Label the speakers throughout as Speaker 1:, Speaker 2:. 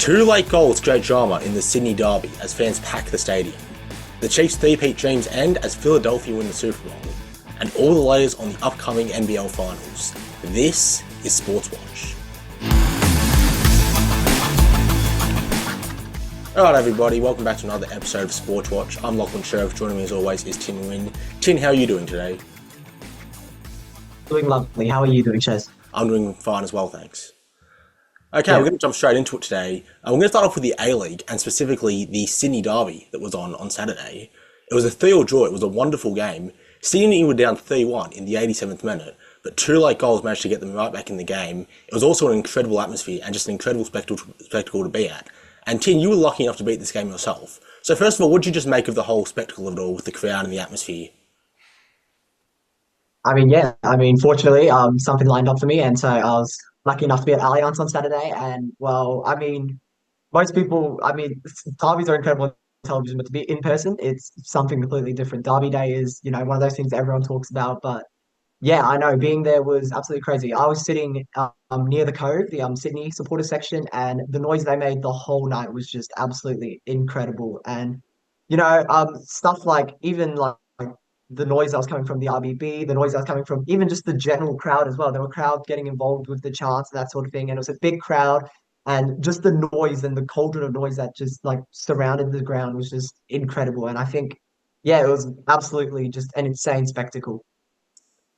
Speaker 1: Two late goals create drama in the Sydney derby as fans pack the stadium. The Chiefs' three-peat dreams end as Philadelphia win the Super Bowl. And all the latest on the upcoming NPL finals. This is Sportswatch. Alright everybody, welcome back to another episode of Sportswatch. I'm Lachlan Sheriff, joining me as always is Tin Wynn. Tin, how are you doing today?
Speaker 2: Doing lovely. How are you doing, Chaz?
Speaker 1: I'm doing fine as well, thanks. Okay, We're going to jump straight into it today. We're going to start off with the A-League, and specifically the Sydney derby that was on Saturday. It was a 3-3 draw. It was a wonderful game. Sydney were down 3-1 in the 87th minute, but two late goals managed to get them right back in the game. It was also an incredible atmosphere and just an incredible spectacle to be at. And Tin, you were lucky enough to beat this game yourself. So first of all, what did you just make of the whole spectacle of it all with the crowd and the atmosphere?
Speaker 2: Fortunately, something lined up for me, and so I was lucky enough to be at Allianz on Saturday. And most people, derbies are incredible on television, but to be in person, it's something completely different. Derby day is, one of those things that everyone talks about. But yeah, I know being there was absolutely crazy. I was sitting near the Cove, the Sydney supporter section, and the noise they made the whole night was just absolutely incredible. And stuff like even like the noise that was coming from the RBB, the noise that was coming from even just the general crowd as well. There were crowds getting involved with the chants and that sort of thing, and it was a big crowd. And just the noise and the cauldron of noise that just like surrounded the ground was just incredible. And I think, yeah, it was absolutely just an insane spectacle.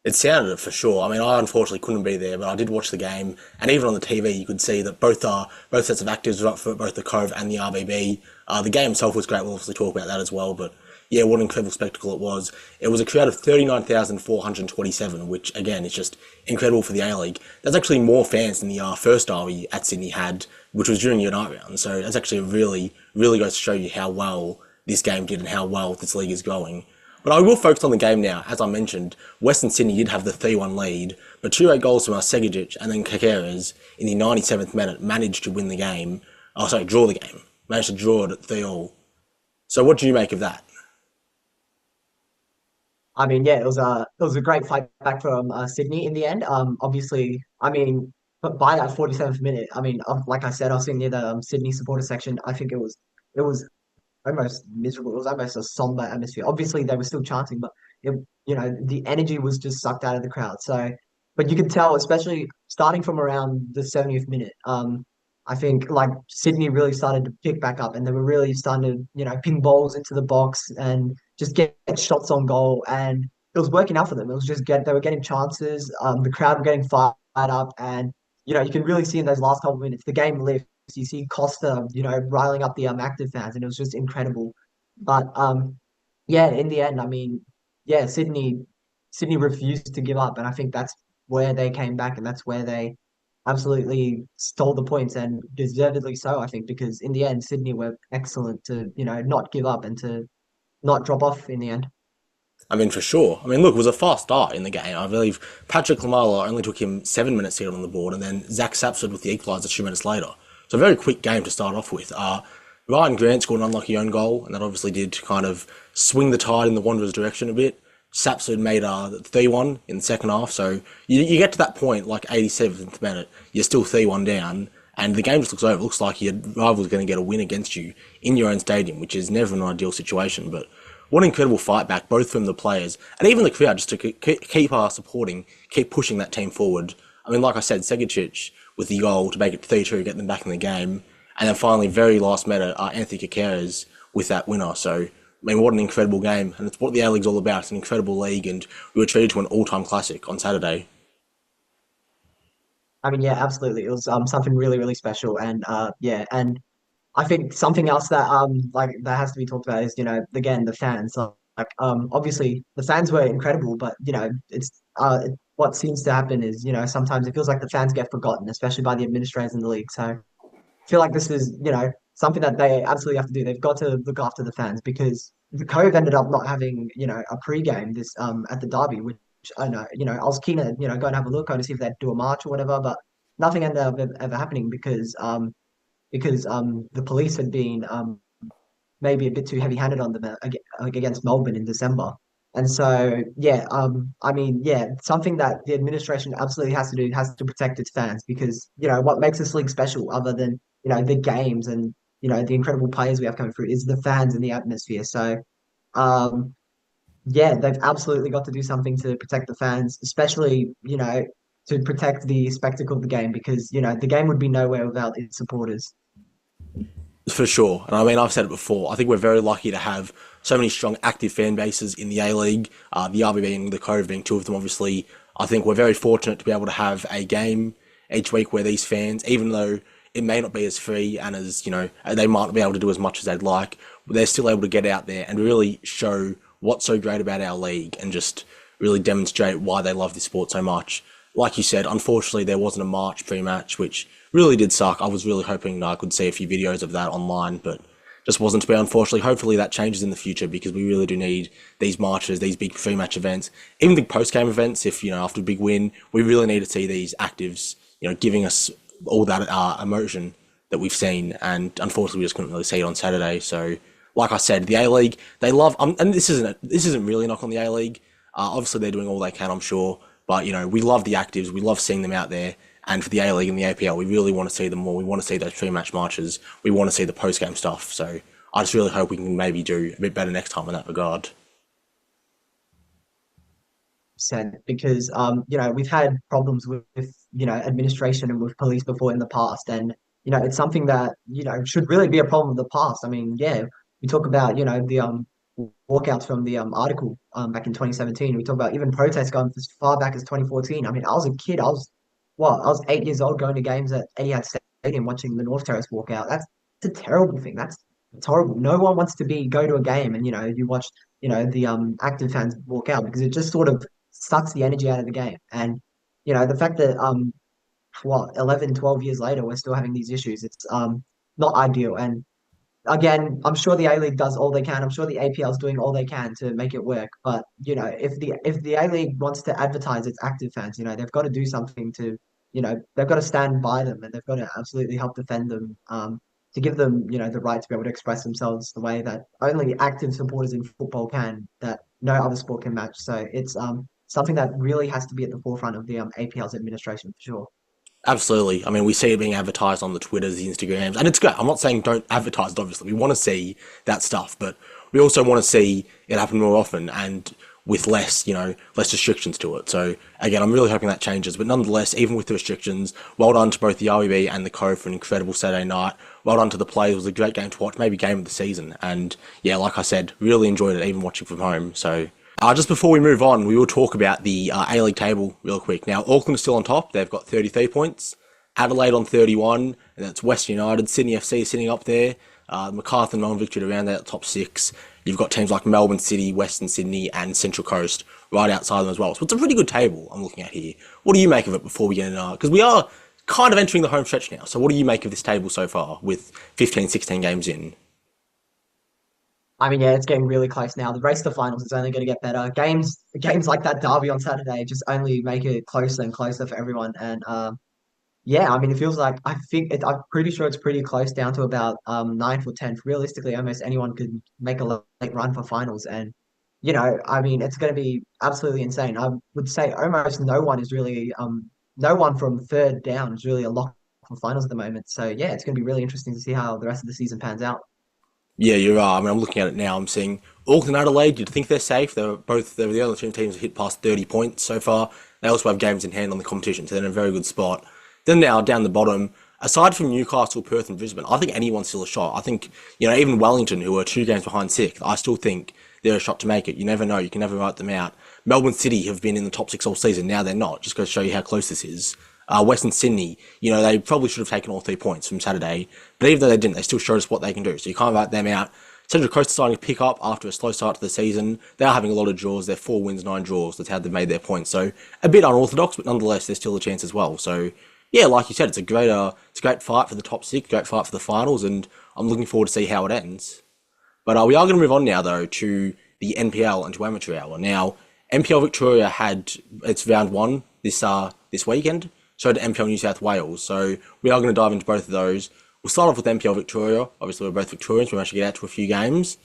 Speaker 1: It sounded it for sure. I mean, I unfortunately couldn't be there, but I did watch the game, and even on the TV, you could see that both sets of actors were up for both the Cove and the RBB. The game itself was great. We'll obviously talk about that as well, but yeah, what an incredible spectacle it was. It was a crowd of 39,427, which again is just incredible for the A-League. That's actually more fans than the first derby at Sydney had, which was during your night round. So that's actually really goes to show you how well this game did and how well this league is going. But I will focus on the game now. As I mentioned, Western Sydney did have the 3-1 lead, but two late goals from Segic and then Kakeres in the 97th minute managed to win the game. Draw the game. Managed to draw it at 3-3. So what do you make of that?
Speaker 2: It was a great fight back from Sydney in the end. But by that 47th minute, like I said, I was sitting near the Sydney supporter section. I think it was almost miserable. It was almost a somber atmosphere. Obviously, they were still chanting, but the energy was just sucked out of the crowd. So, but you could tell, especially starting from around the 70th minute. I think like Sydney really started to pick back up, and they were really starting to ping balls into the box and just get shots on goal, and it was working out for them. It was just they were getting chances. The crowd were getting fired up, and you can really see in those last couple of minutes the game lifts. You see Costa, riling up the active fans, and it was just incredible. But yeah, in the end, yeah, Sydney refused to give up, and I think that's where they came back, and that's where they absolutely stole the points, and deservedly so, I think, because in the end, Sydney were excellent to not give up and to not drop off in the end.
Speaker 1: I mean, for sure. I mean, look, it was a fast start in the game. I believe Patrick Lamala only took him 7 minutes to get on the board, and then Zach Sapsford with the equaliser 2 minutes later. So a very quick game to start off with. Ryan Grant scored an unlucky own goal, and that obviously did kind of swing the tide in the Wanderers' direction a bit. Sapsford made 3-1 in the second half, so you get to that point, like 87th minute, you're still 3-1 down, and the game just looks over. It looks like your rival's going to get a win against you in your own stadium, which is never an ideal situation, but what an incredible fight back, both from the players and even the crowd, just to keep supporting, keep pushing that team forward. I mean, like I said, Segic with the goal to make it 3-2, get them back in the game, and then finally, very last minute, Anthony Kakeres with that winner. So, I mean, what an incredible game, and it's what the A-League's all about. It's an incredible league, and we were treated to an all-time classic on Saturday.
Speaker 2: Yeah, absolutely. It was something really, really special, and yeah, and I think something else that that has to be talked about is again the fans. So, obviously the fans were incredible, but it's what seems to happen is sometimes it feels like the fans get forgotten, especially by the administrators in the league. So I feel like this is something that they absolutely have to do. They've got to look after the fans, because the Cove ended up not having a pre-game this at the derby, which I know I was keen to go and have a look, go to see if they'd do a march or whatever, but nothing ended up ever happening because the police had been maybe a bit too heavy-handed on them against Melbourne in December. And so, yeah, yeah, something that the administration absolutely has to do has to protect its fans, because what makes this league special other than the games and the incredible players we have coming through is the fans and the atmosphere. So um, yeah, they've absolutely got to do something to protect the fans, especially to protect the spectacle of the game because the game would be nowhere without its supporters.
Speaker 1: For sure. And I mean, I've said it before. I think we're very lucky to have so many strong active fan bases in the A-League, the RBB and the Cove being two of them, obviously. I think we're very fortunate to be able to have a game each week where these fans, even though it may not be as free and as, they might not be able to do as much as they'd like, they're still able to get out there and really show what's so great about our league and just really demonstrate why they love this sport so much. Like you said, unfortunately, there wasn't a March pre-match, which really did suck. I was really hoping I could see a few videos of that online, but just wasn't to be, unfortunately. Hopefully that changes in the future because we really do need these marches, these big pre-match events, even big post-game events. If, after a big win, we really need to see these actives, giving us all that emotion that we've seen. And unfortunately, we just couldn't really see it on Saturday. So, like I said, the A-League, they love, and this isn't really a knock on the A-League. Obviously, they're doing all they can, I'm sure. But, we love the actives. We love seeing them out there. And for the A-League and the APL, we really want to see them more. We want to see those pre-match marches. We want to see the post-game stuff. So I just really hope we can maybe do a bit better next time in that regard.
Speaker 2: Because we've had problems with administration and with police before in the past, and it's something that should really be a problem of the past. I mean, yeah, we talk about the walkouts from the article back in 2017. We talk about even protests going as far back as 2014. I mean, I was a kid. I was 8 years old going to games at Etihad Stadium watching the North Terrace walkout. That's a terrible thing. It's horrible. No one wants to go to a game and you watch the active fans walk out because it just sort of sucks the energy out of the game. And the fact that 11, 12 years later we're still having these issues, it's not ideal. And again, I'm sure the A League does all they can. I'm sure the APL is doing all they can to make it work. But if the A League wants to advertise its active fans, they've got to do something to, they've got to stand by them and they've got to absolutely help defend them. To give them, the right to be able to express themselves the way that only active supporters in football can, that no other sport can match. So it's something that really has to be at the forefront of the APL's administration for sure.
Speaker 1: Absolutely. I mean, we see it being advertised on the Twitters, the Instagrams, and it's great. I'm not saying don't advertise it, obviously. We want to see that stuff, but we also want to see it happen more often and with less, less restrictions to it. So again, I'm really hoping that changes. But nonetheless, even with the restrictions, well done to both the RBB and the Cove for an incredible Saturday night. Well done to the players. It was a great game to watch, maybe game of the season. And yeah, like I said, really enjoyed it, even watching from home. So just before we move on, we will talk about the A-League table real quick. Now, Auckland is still on top. They've got 33 points. Adelaide on 31, and that's Western United. Sydney FC sitting up there. Macarthur and Melbourne Victory around there at the top six. You've got teams like Melbourne City, Western Sydney, and Central Coast right outside them as well. So it's a pretty good table I'm looking at here. What do you make of it before we get in? Because we are kind of entering the home stretch now. So what do you make of this table so far with 15, 16 games in?
Speaker 2: I mean, yeah, it's getting really close now. The race to finals is only going to get better. Games like that derby on Saturday just only make it closer and closer for everyone. And yeah, I mean, it feels like I'm pretty sure it's pretty close down to about ninth or tenth. Realistically, almost anyone could make a late run for finals, and I mean, it's going to be absolutely insane. I would say almost no one from third down is really a lock for finals at the moment. So yeah, it's going to be really interesting to see how the rest of the season pans out.
Speaker 1: Yeah, you are. I mean, I'm looking at it now. I'm seeing Auckland and Adelaide. You'd think they're safe. They're the only two teams that hit past 30 points so far. They also have games in hand on the competition, so they're in a very good spot. Then now down the bottom, aside from Newcastle, Perth, and Brisbane, I think anyone's still a shot. I think even Wellington, who are 2 games behind sixth, I still think they're a shot to make it. You never know. You can never write them out. Melbourne City have been in the top 6 all season. Now they're not. Just goes to show you how close this is. Western Sydney, they probably should have taken all 3 points from Saturday, but even though they didn't, they still showed us what they can do. So you can't write them out. Central Coast are starting to pick up after a slow start to the season. They are having a lot of draws. They're 4 wins, 9 draws. That's how they've made their points. So a bit unorthodox, but nonetheless, there's still a chance as well. So yeah, like you said, it's a great fight for the top 6, great fight for the finals, and I'm looking forward to see how it ends. But we are going to move on now, though, to the NPL and to Amateur Hour. Now, NPL Victoria had its round 1 this weekend, so did NPL New South Wales. So we are going to dive into both of those. We'll start off with NPL Victoria. Obviously, we're both Victorians. We managed to get out to a few games.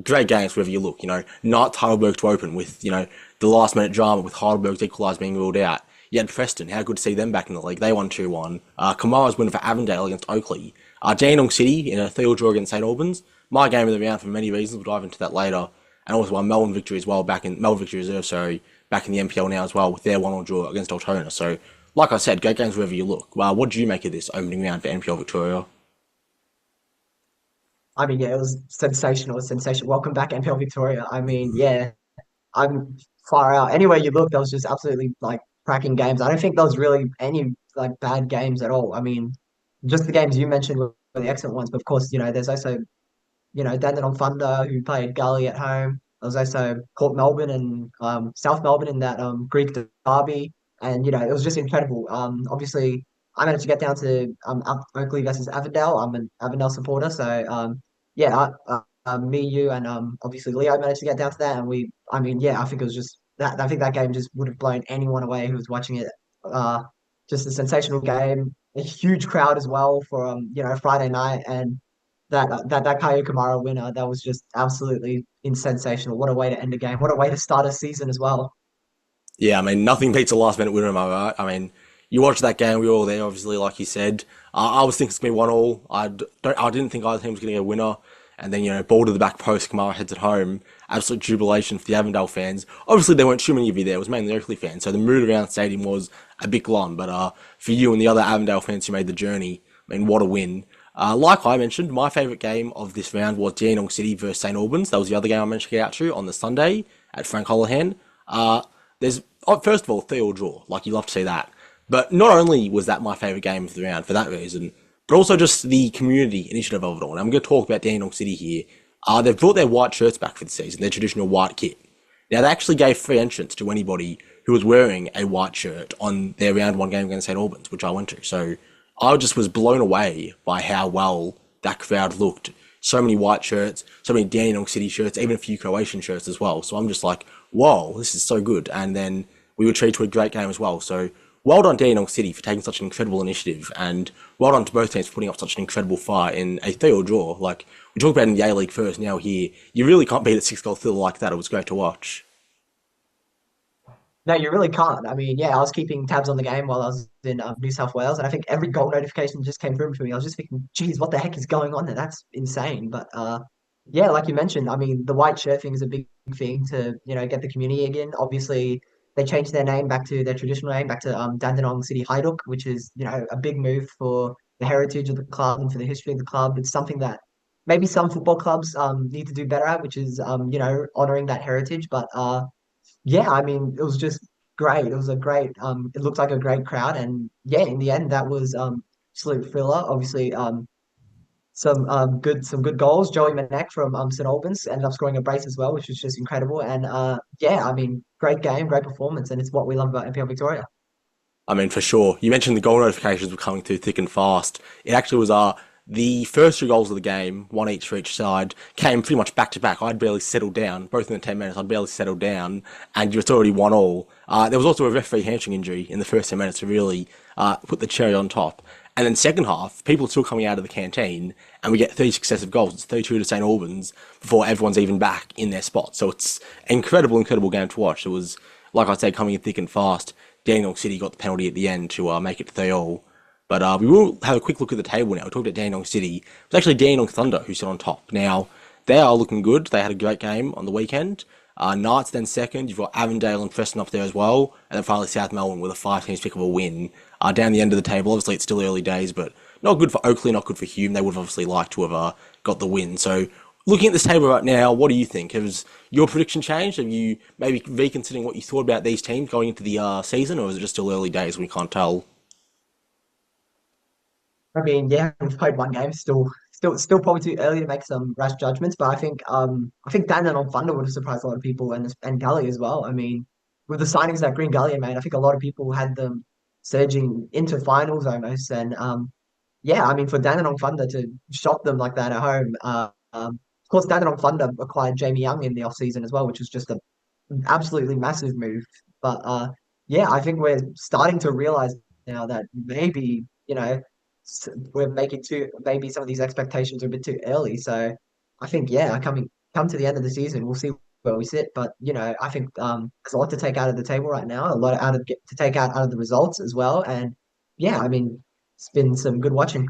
Speaker 1: Great games wherever you look. Knights Heidelberg to open with, the last minute drama with Heidelberg's equalised being ruled out. You had Preston. How good to see them back in the league. They won 2-1. Kamara's winning for Avondale against Oakley. Dandenong City in a 3 draw against St Albans. My game of the round for many reasons. We'll dive into that later. And also a Melbourne victory as well, Melbourne victory reserve, sorry, back in the NPL now as well with their 1 draw against Altona. So, like I said, great games wherever you look. What do you make of this opening round for NPL Victoria?
Speaker 2: I mean, yeah, it was sensational, sensational. Welcome back, NPL Victoria. I mean, yeah, I'm far out. Anywhere you look, there was just absolutely like cracking games. I don't think there was really any like bad games at all. I mean, just the games you mentioned were the excellent ones, but of course, there's also Dandenong Thunder who played Gully at home. There was also Port Melbourne and South Melbourne in that Greek derby, and it was just incredible. Obviously, I managed to get down to Oakley versus Avondale. I'm an Avondale supporter, so yeah, me, you, and obviously Leo managed to get down to that, and I mean, yeah, I think it was just that. I think that game just would have blown anyone away who was watching it. Uh, just a sensational game, a huge crowd as well for Friday night, and that Kaio Kamara winner, that was just absolutely sensational. What a way to end a game. What a way to start a season as well.
Speaker 1: Yeah, I mean, nothing beats a last minute winner, am I right? I mean, you watched that game, we were all there, obviously, like you said. I was thinking it's going to be 1-1. I didn't think either team was going to get a winner. And then, ball to the back post, Kamara heads it home. Absolute jubilation for the Avondale fans. Obviously, there weren't too many of you there. It was mainly the Oakley fans. So the mood around the stadium was a bit glum. But for you and the other Avondale fans who made the journey, I mean, what a win. Like I mentioned, my favourite game of this round was Dandenong City versus St Albans. That was the other game I managed to get out to on the Sunday at Frank Holohan. There's first of all 3 draw, like you love to see that. But not only was that my favourite game of the round for that reason, but also just the community initiative of it all. And I'm going to talk about Dandenong City here. They've brought their white shirts back for the season, their traditional white kit. Now they actually gave free entrance to anybody who was wearing a white shirt on their round 1 game against St Albans, which I went to. So I just was blown away by how well that crowd looked. So many white shirts, so many Dandenong City shirts, even a few Croatian shirts as well. So I'm just like, whoa, this is so good. And then we were treated to a great game as well. So well done Dandenong City for taking such an incredible initiative, and well done to both teams for putting up such an incredible fight in a 3 draw. Like we talked about in the A League first, now here, you really can't beat a 6-goal thriller like that. It was great to watch.
Speaker 2: No, you really can't. I mean, yeah, I was keeping tabs on the game while I was in New South Wales, and I think every goal notification just came through for me. I was just thinking, geez, what the heck is going on there? That's insane. But yeah, like you mentioned, I mean, the white shirt thing is a big thing to, get the community again. Obviously, they changed their name back to their traditional name, back to Dandenong City Hajduk, which is, a big move for the heritage of the club and for the history of the club. It's something that maybe some football clubs need to do better at, which is, honoring that heritage. But yeah, I mean, it was just great. It was a great, it looked like a great crowd. And yeah, in the end, that was absolute thriller. Obviously, some good goals. Joey Manek from St Albans ended up scoring a brace as well, which was just incredible. And yeah, I mean, great game, great performance, and it's what we love about NPL Victoria.
Speaker 1: I mean, for sure. You mentioned the goal notifications were coming through thick and fast. It actually was the first 2 goals of the game, one each for each side, came pretty much back to back. I'd barely settled down, both in the 10 minutes. I'd barely settled down, and it's already 1-1. There was also a referee hamstring injury in the first 10 minutes to really put the cherry on top. And then second half, people are still coming out of the canteen, and we get 3 successive goals. It's 3-2 to St Albans before everyone's even back in their spot. So it's an incredible, incredible game to watch. It was, like I said, coming in thick and fast. Dandenong City got the penalty at the end to make it 3-all. But we will have a quick look at the table now. We talked about Dandenong City. It's actually Dandenong Thunder who sit on top. Now, they are looking good. They had a great game on the weekend. Knights then second. You've got Avondale and Preston up there as well. And then finally South Melbourne with a 5 teams pick of a win. Down the end of the table, obviously it's still early days, but not good for Oakley, not good for Hume. They would have obviously liked to have got the win. So looking at this table right now, what do you think? Has your prediction changed? Have you maybe reconsidering what you thought about these teams going into the season, or is it just still early days when we can't tell?
Speaker 2: I mean, yeah, we've played one game. Still probably too early to make some rash judgments. But I think Dandenong Thunder would have surprised a lot of people, and Gully as well. I mean, with the signings that Green Gully made, I think a lot of people had them surging into finals almost. And yeah, I mean, for Dandenong Thunder to shock them like that at home. Of course, Dandenong Thunder acquired Jamie Young in the off season as well, which was just a absolutely massive move. But yeah, I think we're starting to realize now that maybe, we're making too, some of these expectations are a bit too early. So I think, yeah, come to the end of the season, we'll see where we sit. But I think there's a lot to take out of the table right now, a lot to take out of the results as well. And yeah, I mean, it's been some good watching.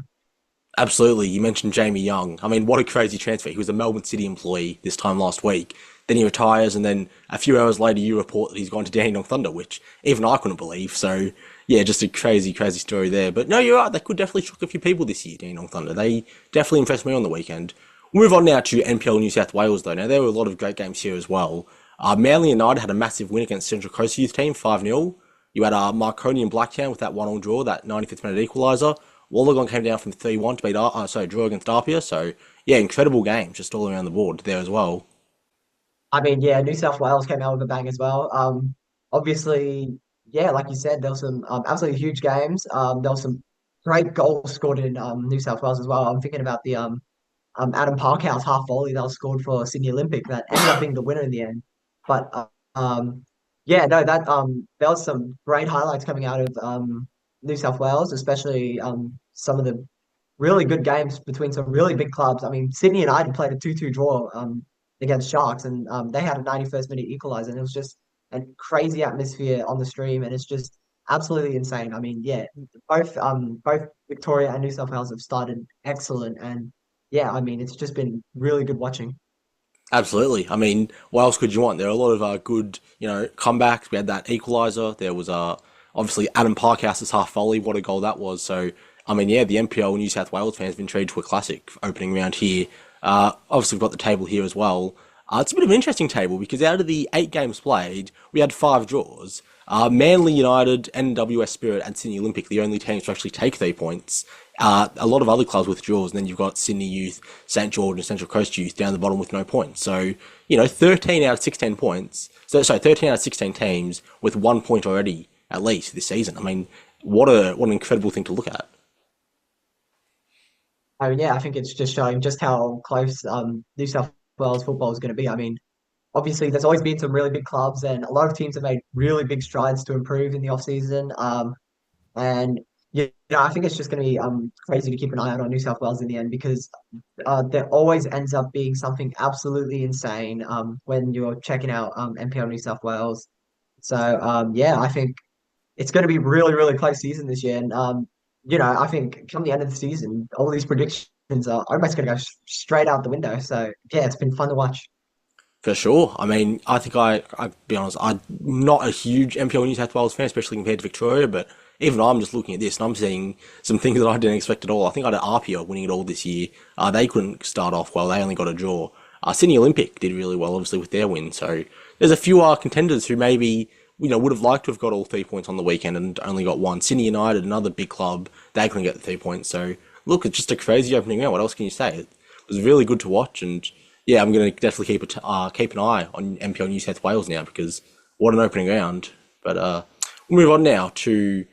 Speaker 1: Absolutely. You mentioned Jamie Young. I mean, what a crazy transfer. He was a Melbourne City employee this time last week. Then he retires, and then a few hours later, you report that he's gone to Dandenong Thunder, which even I couldn't believe. So, yeah, just a crazy, crazy story there. But no, you're right. They could definitely shock a few people this year, Dandenong Thunder. They definitely impressed me on the weekend. We'll move on now to NPL New South Wales, though. Now, there were a lot of great games here as well. Manly United had a massive win against Central Coast Youth team, 5-0. You had Marconi and Blacktown with that 1-1 draw, that 95th minute equaliser. Wollongong came down from 3-1 to beat, draw against Apia. So, yeah, incredible game just all around the board there as well.
Speaker 2: I mean, yeah, New South Wales came out with a bang as well. Obviously, yeah, like you said, there were some absolutely huge games. There was some great goals scored in New South Wales as well. I'm thinking about the Adam Parkhouse half volley that was scored for Sydney Olympic that ended up being the winner in the end. But yeah, no, that there was some great highlights coming out of New South Wales, especially some of the really good games between some really big clubs. I mean, Sydney United played a 2-2 draw against Sharks, and they had a 91st minute equaliser, and it was just a crazy atmosphere on the stream, and it's just absolutely insane. I mean, yeah, both Victoria and New South Wales have started excellent, and yeah, I mean, it's just been really good watching.
Speaker 1: Absolutely. I mean, what else could you want? There are a lot of good, comebacks. We had that equaliser. There was obviously Adam Parkhouse's half volley. What a goal that was. So, I mean, yeah, the NPL New South Wales fans have been treated to a classic opening round here. Obviously, we've got the table here as well. It's a bit of an interesting table because out of the 8 games played, we had 5 draws. Manly United, NWS Spirit, and Sydney Olympic, the only teams to actually take 3 points. A lot of other clubs with draws, and then you've got Sydney Youth, St George, and Central Coast Youth down the bottom with no points. So, 13 out of 16 points. So, sorry, 13 out of 16 teams with 1 point already, at least, this season. I mean, what an incredible thing to look at.
Speaker 2: I mean, yeah, I think it's just showing just how close New South Wales football is going to be. I mean, obviously, there's always been some really big clubs, and a lot of teams have made really big strides to improve in the off season. And I think it's just going to be crazy to keep an eye out on New South Wales in the end because there always ends up being something absolutely insane when you're checking out NPL New South Wales. So yeah, I think it's going to be really, really close season this year. And I think come the end of the season, all these predictions are almost going to go straight out the window. So yeah, it's been fun to watch.
Speaker 1: For sure. I mean, I think I'll be honest, I'm not a huge NPL New South Wales fan, especially compared to Victoria, but even I'm just looking at this and I'm seeing some things that I didn't expect at all. I think I had Apia winning it all this year. They couldn't start off well. They only got a draw. Sydney Olympic did really well, obviously, with their win. So there's a few contenders who maybe, would have liked to have got all 3 points on the weekend and only got one. Sydney United, another big club, they couldn't get the 3 points. So look, it's just a crazy opening round. What else can you say? It was really good to watch, and yeah, I'm going to definitely keep an eye on NPL New South Wales now because what an opening round. But we'll move on now to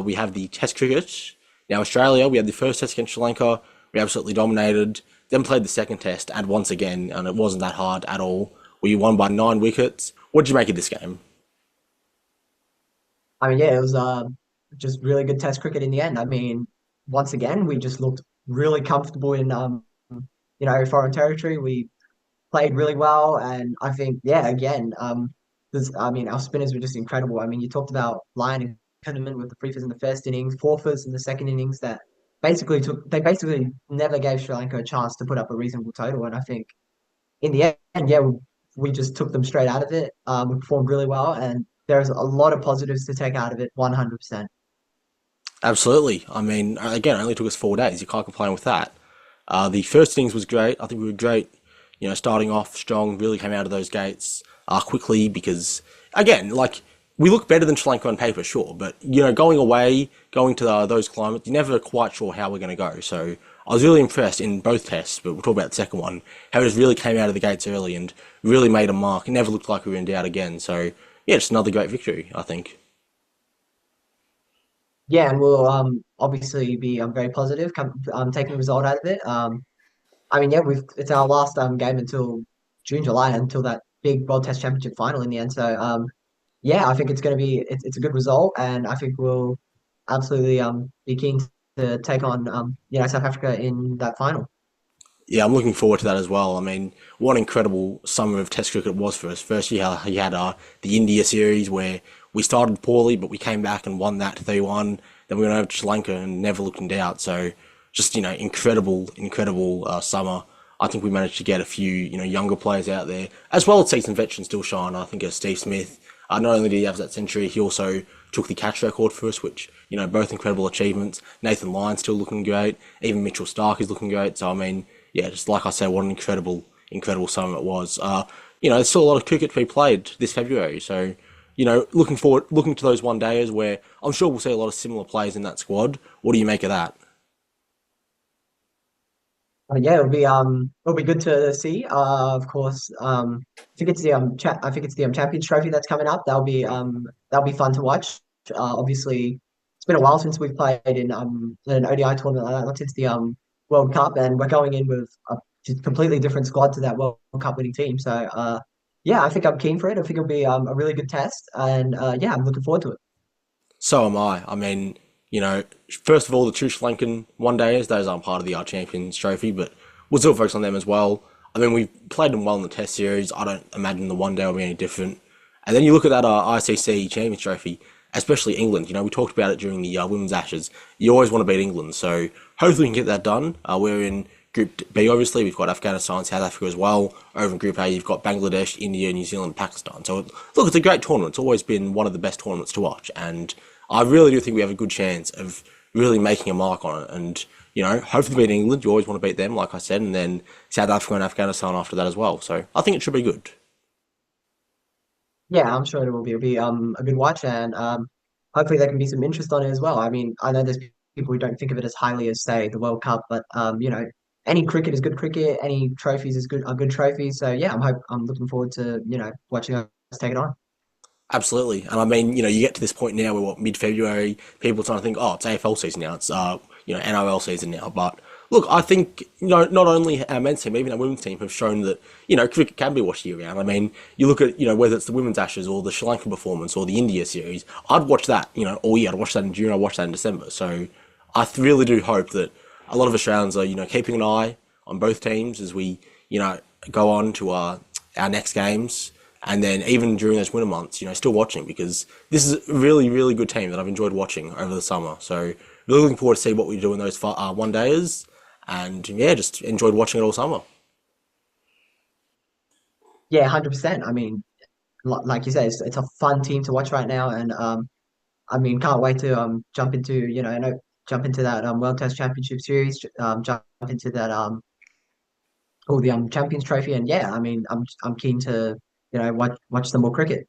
Speaker 1: we have the Test cricket. Now Australia, we had the first Test against Sri Lanka. We absolutely dominated. Then played the second Test, and once again, and it wasn't that hard at all. We won by 9 wickets. What did you make of this game?
Speaker 2: I mean, yeah, it was just really good Test cricket in the end. I mean, once again, we just looked really comfortable in foreign territory. We played really well, and I think yeah, again, I mean, our spinners were just incredible. I mean, you talked about Lyon and Penniman with the preefers in the first innings, fourfers in the second innings that they basically never gave Sri Lanka a chance to put up a reasonable total, and I think in the end, yeah, we just took them straight out of it. We performed really well, and there's a lot of positives to take out of it, 100%.
Speaker 1: Absolutely. I mean, again, it only took us 4 days. You can't complain with that. The first innings was great. I think we were great, starting off strong, really came out of those gates quickly because, again, like, we look better than Sri Lanka on paper, sure, but, going away, going to those climates, you're never quite sure how we're going to go. So I was really impressed in both tests, but we'll talk about the second one, how it just really came out of the gates early and really made a mark. It never looked like we were in doubt again. So, yeah, just another great victory, I think.
Speaker 2: Yeah, and we'll obviously be very positive, taking the result out of it. I mean, yeah, we've it's our last game until June, July, until that big World Test Championship final in the end. So yeah, I think it's going to be it's a good result, and I think we'll absolutely be keen to take on South Africa in that final.
Speaker 1: Yeah, I'm looking forward to that as well. I mean, what an incredible summer of Test cricket was for us. First, you had the India series where we started poorly, but we came back and won that 3-1. Then we went over to Sri Lanka and never looked in doubt. So, just incredible summer. I think we managed to get a few younger players out there, as well as see some veterans still shine. I think Steve Smith. Not only did he have that century, he also took the catch record for us, which both incredible achievements. Nathan Lyon's still looking great. Even Mitchell Stark is looking great. So I mean, yeah, just like I said, what an incredible summer it was. There's still a lot of cricket to be played this February, so looking to those one days where I'm sure we'll see a lot of similar players in that squad. What do you make of that?
Speaker 2: Yeah, it'll be good to see. Of course, I think it's the Champions Trophy that's coming up. That'll be fun to watch. Obviously, it's been a while since we've played in an ODI tournament like that, not since the World Cup, and we're going in with a just completely different squad to that World Cup winning team. So yeah, I think I'm keen for it. I think it'll be a really good test, and yeah, I'm looking forward to it.
Speaker 1: So am I. I mean, first of all, the two Sri Lankan one days, those aren't part of the Champions Trophy, but we'll still focus on them as well. I mean, we've played them well in the Test series. I don't imagine the one day will be any different. And then you look at that ICC Champions Trophy, especially England. We talked about it during the Women's Ashes. You always want to beat England, so hopefully we can get that done. We're in Group B, obviously. We've got Afghanistan, South Africa as well. Over in Group A, you've got Bangladesh, India, New Zealand, Pakistan. So, look, it's a great tournament. It's always been one of the best tournaments to watch. And I really do think we have a good chance of really making a mark on it. And, hopefully beating England. You always want to beat them, like I said. And then South Africa and Afghanistan after that as well. So, I think it should be good.
Speaker 2: Yeah, I'm sure it will be. It'll be a good watch, and hopefully there can be some interest on it as well. I mean, I know there's people who don't think of it as highly as say the World Cup, but any cricket is good cricket. Any trophies is good are good trophies. So yeah, I'm looking forward to watching us take it on.
Speaker 1: Absolutely. And I mean, you get to this point now where mid-February, people are trying to think, oh, it's AFL season now, it's NRL season now. But look, I think, not only our men's team, even our women's team have shown that, cricket can be watched year round. I mean, you look at, whether it's the women's Ashes or the Sri Lankan performance or the India series, I'd watch that, all year. I'd watch that in June, I'd watch that in December. So really do hope that a lot of Australians are, keeping an eye on both teams as we, go on to our next games. And then even during those winter months, still watching because this is a really, really good team that I've enjoyed watching over the summer. So really looking forward to see what we do in those one days. And yeah, just enjoyed watching it all summer.
Speaker 2: Yeah, 100%. I mean, like you said, it's a fun team to watch right now, and I mean, can't wait to jump into that World Test Championship series, jump into that all the Champions Trophy, and yeah, I mean, I'm keen to watch some more cricket.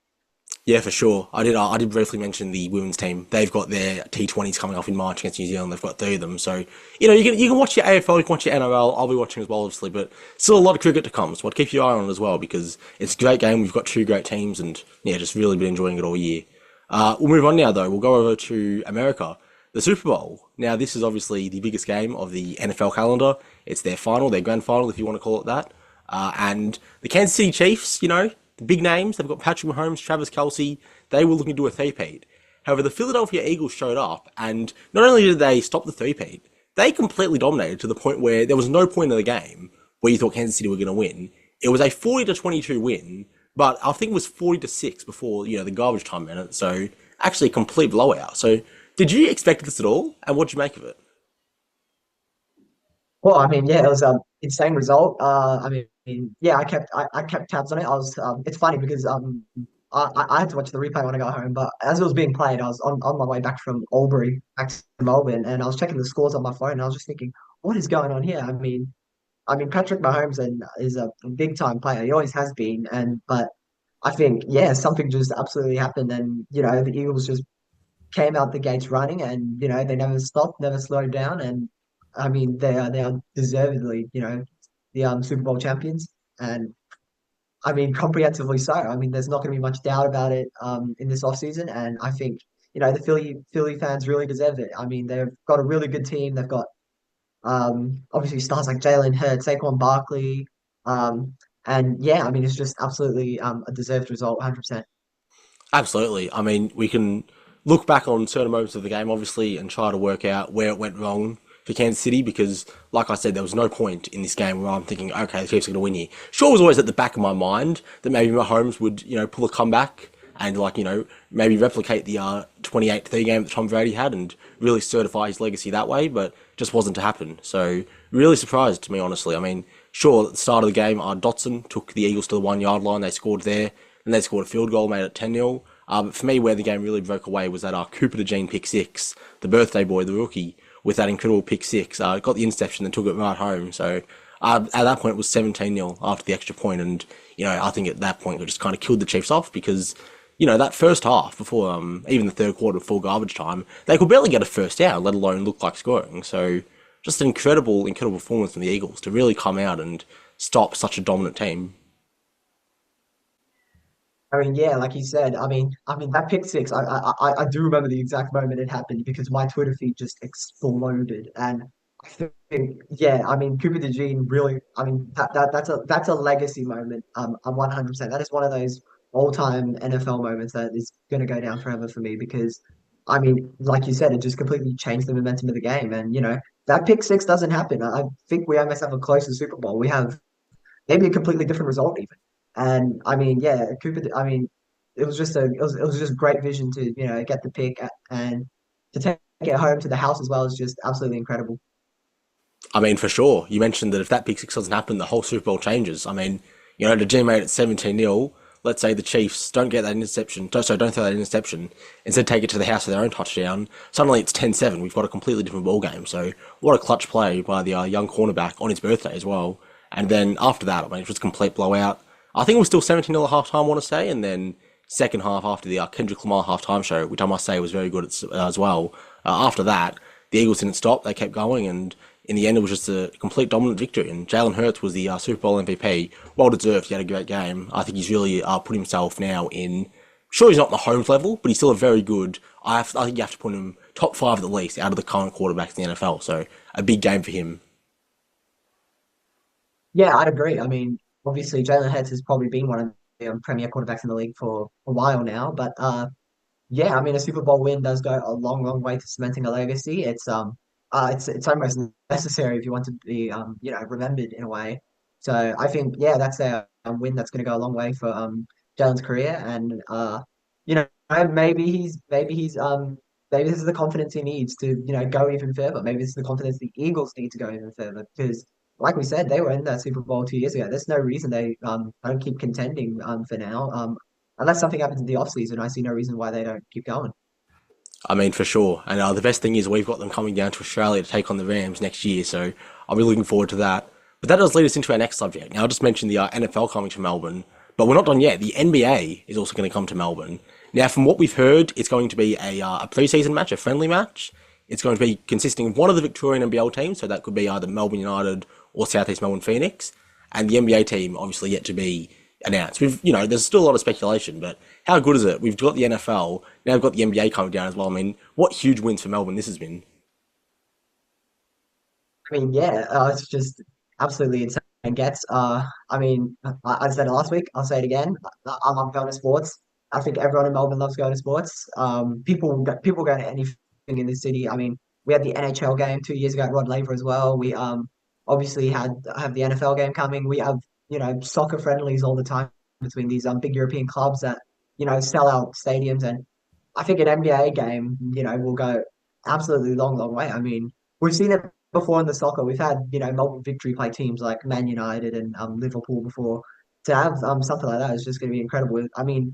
Speaker 1: Yeah, for sure. I did briefly mention the women's team. They've got their T20s coming off in March against New Zealand. They've got three of them. So, you can watch your AFL, you can watch your NRL. I'll be watching as well, obviously, but still a lot of cricket to come. So I'd keep your eye on it as well because it's a great game. We've got two great teams and yeah, just really been enjoying it all year. We'll move on now though. We'll go over to America. The Super Bowl. Now, this is obviously the biggest game of the NFL calendar. It's their final, their grand final, if you want to call it that. And the Kansas City Chiefs, the big names, they've got Patrick Mahomes, Travis Kelce, they were looking to do a three-peat. However, the Philadelphia Eagles showed up, and not only did they stop the three-peat, they completely dominated to the point where there was no point in the game where you thought Kansas City were going to win. It was a 40-22 win, but I think it was 40-6 before, the garbage time minute, so actually a complete blowout. So, did you expect this at all, and what did you make of it?
Speaker 2: Well, I mean, yeah, it was an insane result. I mean, yeah, I kept tabs on it. I was it's funny because I had to watch the replay when I got home, but as it was being played, I was on my way back from Albury back to Melbourne, and I was checking the scores on my phone, and I was just thinking, what is going on here? I mean, Patrick Mahomes is a big time player. He always has been, and but I think yeah, something just absolutely happened, and the Eagles just came out the gates running, and they never stopped, never slowed down, and I mean they are deservedly the Super Bowl champions, and I mean comprehensively so. I mean there's not going to be much doubt about it in this offseason, and I think the Philly fans really deserve it. I mean they've got a really good team. They've got obviously stars like Jalen Hurts, Saquon Barkley, and yeah, I mean it's just absolutely a deserved result, 100%.
Speaker 1: Absolutely. I mean, we can look back on certain moments of the game, obviously, and try to work out where it went wrong. for Kansas City because, like I said, there was no point in this game where I'm thinking, okay, the Chiefs are going to win here. Sure, it was always at the back of my mind that maybe Mahomes would, pull a comeback and maybe replicate the 28-3 game that Tom Brady had and really certify his legacy that way, but just wasn't to happen. So really surprised to me, honestly. I mean, sure, at the start of the game, Dotson took the Eagles to the 1 yard line. They scored there, and they scored a field goal, made it 10-0. But for me, where the game really broke away was that Cooper DeJean pick six, the birthday boy, the rookie, with that incredible pick six. Got the interception and took it right home. So at that point, it was 17-0 after the extra point, and I think at that point it just kind of killed the Chiefs off because that first half before even the third quarter, full garbage time, they could barely get a first down, let alone look like scoring. So just an incredible performance from the Eagles to really come out and stop such a dominant team.
Speaker 2: I mean, yeah, like you said, I mean that pick six. I do remember the exact moment it happened because my Twitter feed just exploded, and I think, yeah, I mean Cooper DeJean really. I mean that's a legacy moment. I'm 100%. That is one of those all-time NFL moments that is going to go down forever for me because, I mean, like you said, it just completely changed the momentum of the game, and that pick six doesn't happen. I think we almost have a closer Super Bowl. We have maybe a completely different result even. And I mean, yeah, Cooper. I mean, it was just great vision to get the pick and to take it home to the house as well is just absolutely incredible.
Speaker 1: I mean, for sure. You mentioned that if that pick six doesn't happen, the whole Super Bowl changes. I mean, the G made it 17-0. Let's say the Chiefs don't get that interception, don't throw that interception, instead take it to the house for their own touchdown. Suddenly it's 10-7. We've got a completely different ball game. So what a clutch play by the young cornerback on his birthday as well. And then after that, I mean, it was a complete blowout. I think it was still 17-0 at halftime, I want to say, and then second half after the Kendrick Lamar halftime show, which I must say was very good as well. After that, the Eagles didn't stop; they kept going, and in the end, it was just a complete dominant victory. And Jalen Hurts was the Super Bowl MVP, well deserved. He had a great game. I think he's really put himself now in. Sure, he's not the Holmes level, but he's still a very good. I think you have to put him top five at the least out of the current quarterbacks in the NFL. So a big game for him.
Speaker 2: Yeah, I'd agree. I mean, obviously, Jalen Hurts has probably been one of the premier quarterbacks in the league for a while now, but yeah, I mean, a Super Bowl win does go a long, long way to cementing a legacy. It's almost necessary if you want to be remembered in a way. So I think, yeah, that's a win that's going to go a long way for Jalen's career, and you know maybe this is the confidence he needs to go even further. Maybe this is the confidence the Eagles need to go even further because, like we said, they were in that Super Bowl 2 years ago. There's no reason they don't keep contending for now. Unless something happens in the offseason, I see no reason why they don't keep going.
Speaker 1: I mean, for sure. And the best thing is we've got them coming down to Australia to take on the Rams next year, so I'll be looking forward to that. But that does lead us into our next subject. Now, I just mentioned the NFL coming to Melbourne, but we're not done yet. The NBA is also going to come to Melbourne. Now, from what we've heard, it's going to be a pre-season match, a friendly match. It's going to be consisting of one of the Victorian NBL teams, so that could be either Melbourne United or Southeast Melbourne Phoenix, and the NBA team obviously yet to be announced. There's still a lot of speculation, but how good is it? We've got the NFL, now we've got the NBA coming down as well. I mean, what huge wins for Melbourne this has been.
Speaker 2: I mean, yeah, it's just absolutely insane. Gets, I mean, I said it last week. I'll say it again. I love going to sports. I think everyone in Melbourne loves going to sports. People go to anything in the city. I mean, we had the NHL game 2 years ago at Rod Laver as well. We obviously have the NFL game coming. We have soccer friendlies all the time between these big European clubs that sell out stadiums, and I think an NBA game will go absolutely long, long way. I mean, we've seen it before in the soccer. We've had Melbourne Victory play teams like Man United and Liverpool before. To have something like that is just going to be incredible. I mean,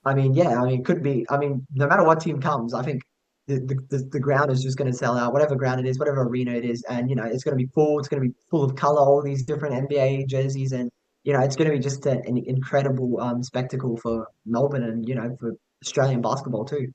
Speaker 2: yeah, I mean, it could be. I mean, no matter what team comes, I think the ground is just going to sell out, whatever ground it is, whatever arena it is, and it's going to be full. It's going to be full of color, all these different NBA jerseys, and it's going to be just an incredible spectacle for Melbourne and for Australian basketball too.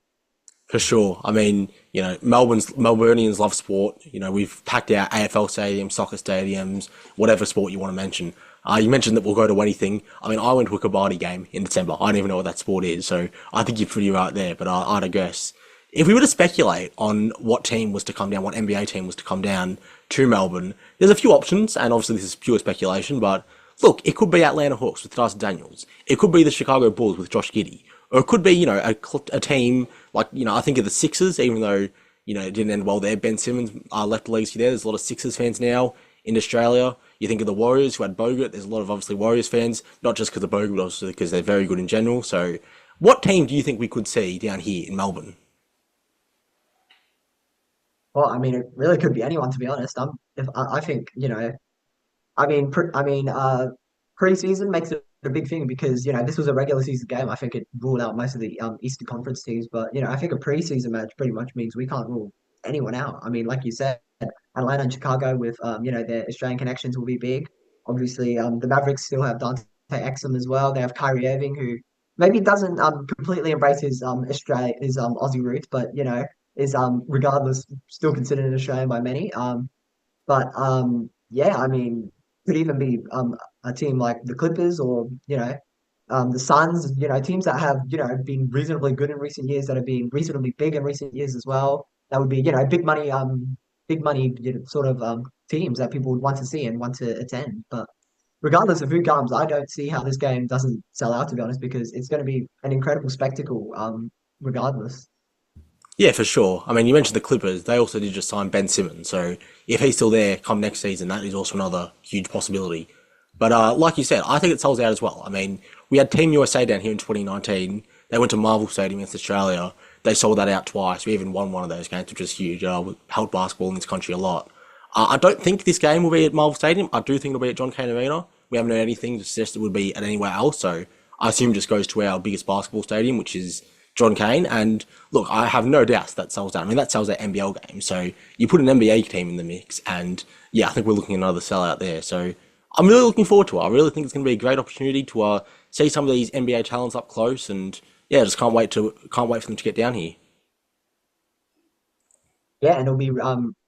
Speaker 1: For sure. I mean, Melburnians love sport. We've packed out AFL stadiums, soccer stadiums, whatever sport you want to mention. You mentioned that we'll go to anything. I mean, I went to a kabaddi game in December. I don't even know what that sport is, so I think you're pretty right there, but I'd guess. If we were to speculate on what team was to come down, what NBA team was to come down to Melbourne, there's a few options, and obviously this is pure speculation, but look, it could be Atlanta Hawks with Tyson Daniels. It could be the Chicago Bulls with Josh Giddey. Or it could be, a team like, I think of the Sixers, even though, it didn't end well there. Ben Simmons left the legacy there. There's a lot of Sixers fans now in Australia. You think of the Warriors who had Bogut. There's a lot of obviously Warriors fans, not just because of Bogut, but also because they're very good in general. So, what team do you think we could see down here in Melbourne?
Speaker 2: Well, I mean, it really could be anyone, to be honest. If I think, preseason makes it a big thing because this was a regular season game. I think it ruled out most of the Eastern Conference teams, but I think a preseason match pretty much means we can't rule anyone out. I mean, like you said, Atlanta and Chicago with their Australian connections will be big. Obviously, the Mavericks still have Dante Exum as well. They have Kyrie Irving, who maybe doesn't completely embrace his Aussie roots, but is regardless still considered an Australian by many. But yeah, I mean, could even be a team like the Clippers or the Suns. Teams that have been reasonably good in recent years, that have been reasonably big in recent years as well. That would be big money sort of teams that people would want to see and want to attend. But regardless of who comes, I don't see how this game doesn't sell out, to be honest, because it's going to be an incredible spectacle. Regardless.
Speaker 1: Yeah, for sure. I mean, you mentioned the Clippers. They also did just sign Ben Simmons. So if he's still there come next season, that is also another huge possibility. But like you said, I think it sells out as well. I mean, we had Team USA down here in 2019. They went to Marvel Stadium against Australia. They sold that out twice. We even won one of those games, which is huge. We helped basketball in this country a lot. I don't think this game will be at Marvel Stadium. I do think it'll be at John Cain Arena. We haven't heard anything to suggest it would be at anywhere else. So I assume it just goes to our biggest basketball stadium, which is John Cain. And look, I have no doubts that sells out. I mean, that sells out NBL games. So you put an NBA team in the mix, and yeah, I think we're looking at another sellout there. So I'm really looking forward to it. I really think it's going to be a great opportunity to see some of these NBA talents up close, and yeah, just can't wait for them to get down here.
Speaker 2: Yeah, and it'll be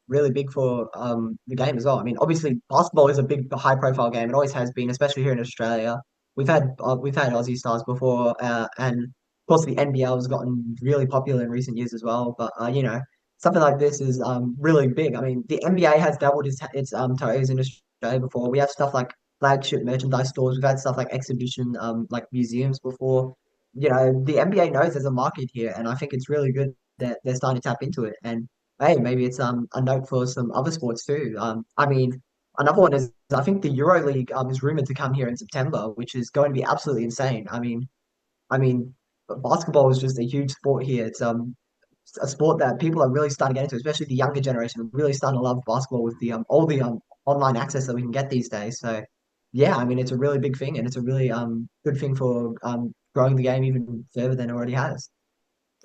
Speaker 2: really big for the game as well. I mean, obviously basketball is a big high profile game. It always has been, especially here in Australia. We've had Aussie stars before, and of course the NBL has gotten really popular in recent years as well. But something like this is really big. I mean, the NBA has doubled its toes in Australia before. We have stuff like flagship merchandise stores. We've had stuff like exhibition like museums before. The NBA knows there's a market here, and I think it's really good that they're starting to tap into it. And hey, maybe it's a note for some other sports too. I mean, another one is I think the EuroLeague is rumored to come here in September, which is going to be absolutely insane. I mean, basketball is just a huge sport here. It's a sport that people are really starting to get into, especially the younger generation, are really starting to love basketball with the all the online access that we can get these days. So yeah, I mean, it's a really big thing, and it's a really good thing for growing the game even further than it already has.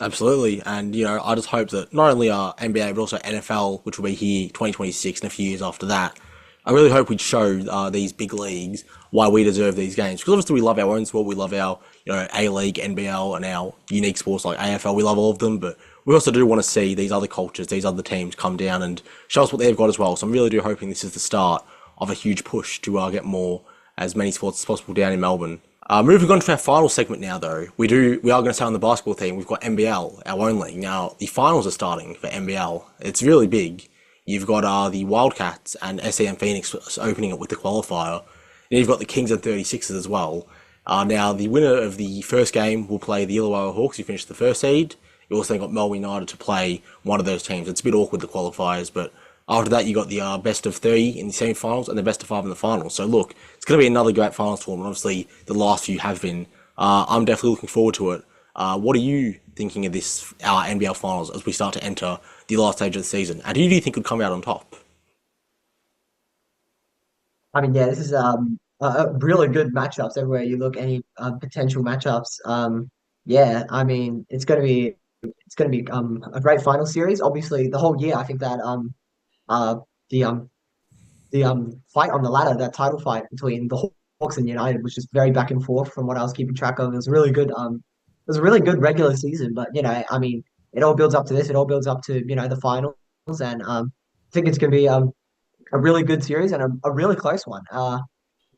Speaker 1: Absolutely, and I just hope that not only our NBA but also NFL, which will be here 2026 and a few years after that. I really hope we show these big leagues why we deserve these games because obviously we love our own sport, we love our A League, NBL, and our unique sports like AFL. We love all of them, but we also do want to see these other cultures, these other teams come down and show us what they've got as well. So I'm really do hoping this is the start of a huge push to get more as many sports as possible down in Melbourne. Moving on to our final segment now, though, we are going to stay on the basketball team. We've got NBL, our own league. Now, the finals are starting for NBL. It's really big. You've got the Wildcats and SEM Phoenix opening it with the qualifier. And you've got the Kings and 36ers as well. Now, the winner of the first game will play the Illawarra Hawks, who finished the first seed. You also got Melbourne United to play one of those teams. It's a bit awkward, the qualifiers, but after that, you got the best of three in the semi-finals and the best of five in the finals. So look, it's going to be another great finals tournament. Obviously, the last few have been. I'm definitely looking forward to it. What are you thinking of this NBL finals as we start to enter the last stage of the season? And who do you think could come out on top?
Speaker 2: I mean, yeah, this is really good matchups everywhere you look. Any potential matchups. Yeah, I mean, it's going to be a great final series. Obviously, the whole year, I think that uh the fight on the ladder, that title fight between the Hawks and United was just very back and forth from what I was keeping track of. It was really good. It was a really good regular season, but I mean, it all builds up to this. It all builds up to the finals, and I think it's going to be a really good series and a really close one.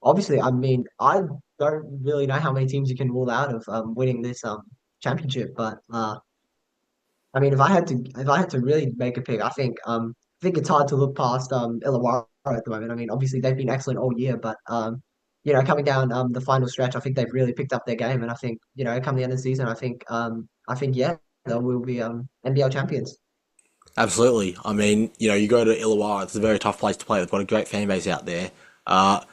Speaker 2: Obviously, I mean, I don't really know how many teams you can rule out of winning this championship, but I mean, if I had to really make a pick, I think it's hard to look past Illawarra at the moment. I mean, obviously they've been excellent all year, but coming down the final stretch, I think they've really picked up their game, and I think come the end of the season, I think yeah, they will be NBL champions.
Speaker 1: Absolutely. I mean, you go to Illawarra, it's a very tough place to play. They've got a great fan base out there. A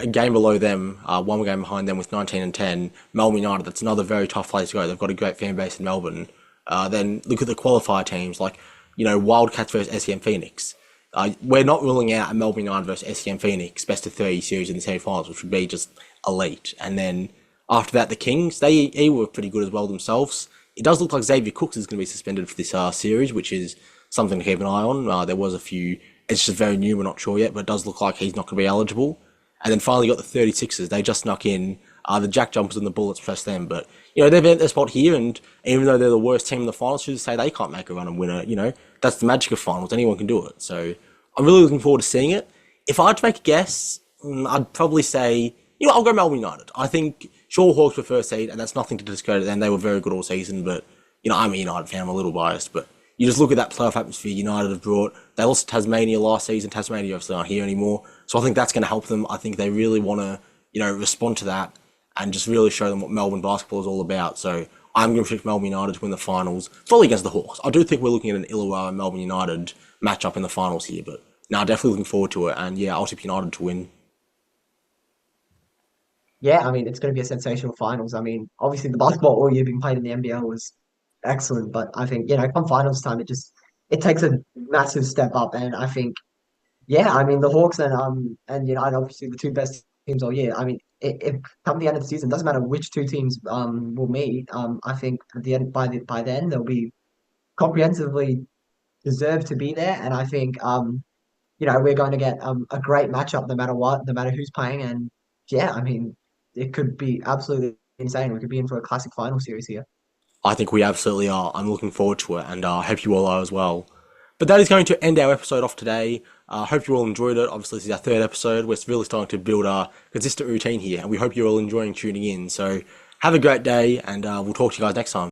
Speaker 1: game below them, one game behind them with 19 and 10, Melbourne United, that's another very tough place to go. They've got a great fan base in Melbourne. Then look at the qualifier teams like, Wildcats versus SEM Phoenix. We're not ruling out a Melbourne United versus SEM Phoenix best of three series in the semi-finals, which would be just elite. And then after that, the Kings, they were pretty good as well themselves. It does look like Xavier Cooks is going to be suspended for this series, which is something to keep an eye on. There was a few, it's just very new, we're not sure yet, but it does look like he's not going to be eligible. And then finally got the 36ers. They just snuck in the Jack Jumpers and the Bullets pressed them. But, they've earned their spot here, and even though they're the worst team in the finals, who's to say they can't make a run and win it? That's the magic of finals. Anyone can do it. So I'm really looking forward to seeing it. If I had to make a guess, I'd probably say, I'll go Melbourne United. I think, sure, Hawks were first seed, and that's nothing to discredit them. They were very good all season, but, I'm a United fan. I'm a little biased, but you just look at that playoff atmosphere United have brought. They lost to Tasmania last season. Tasmania obviously aren't here anymore. So I think that's going to help them. I think they really want to, respond to that and just really show them what Melbourne basketball is all about. So I'm going to pick Melbourne United to win the finals, fully against the Hawks. I do think we're looking at an Illawarra Melbourne United matchup in the finals here, but no, definitely looking forward to it. And yeah, I'll tip United to win.
Speaker 2: Yeah, I mean, it's going to be a sensational finals. I mean, obviously the basketball all year being played in the NBL was excellent, but I think, come finals time, it takes a massive step up. And I think, yeah, I mean, the Hawks and United, obviously the two best teams all year. I mean, it come the end of the season, doesn't matter which two teams will meet. I think at the end by then they'll be comprehensively deserved to be there. And I think we're going to get a great matchup no matter what, no matter who's playing. And yeah, I mean, it could be absolutely insane. We could be in for a classic final series here.
Speaker 1: I think we absolutely are. I'm looking forward to it, and I hope you all are as well. But that is going to end our episode off today. I hope you all enjoyed it. Obviously, this is our third episode. We're really starting to build a consistent routine here, and we hope you're all enjoying tuning in. So have a great day, and we'll talk to you guys next time.